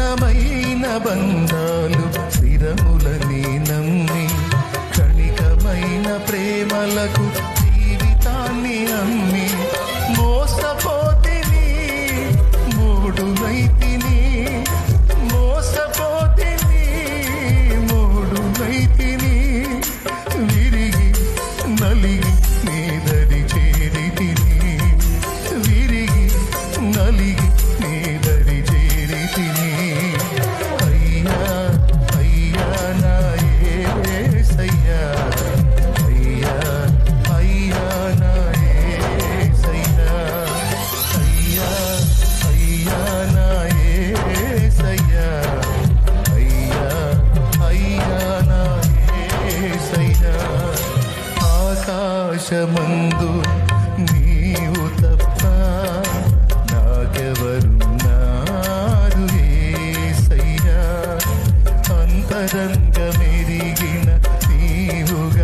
క్షణమైన బంధాలు స్థిరములని నమ్మి క్షణికమైన ప్రేమలకు జీవితాన్ని అమ్మి మోసపోతిని మూడునైతిని మోసపోతిని మూడునైతిని విరిగి నలిగి నీదరి చేరితిని విరిగి నలిగి నీదరి చేరితిని అయ్యా అయ్యా నా యేసయ్యా అయ్యా అయ్యా నా యేసయ్యా అయ్యా అయ్యా నా యేసయ్యా అయ్యా అయ్యా నా యేసయ్యా ఆకాశమందు నీవు తప్ప నాకెవరున్నారు యేసయ్యా అంతరంగమెరిగిన నీవుగా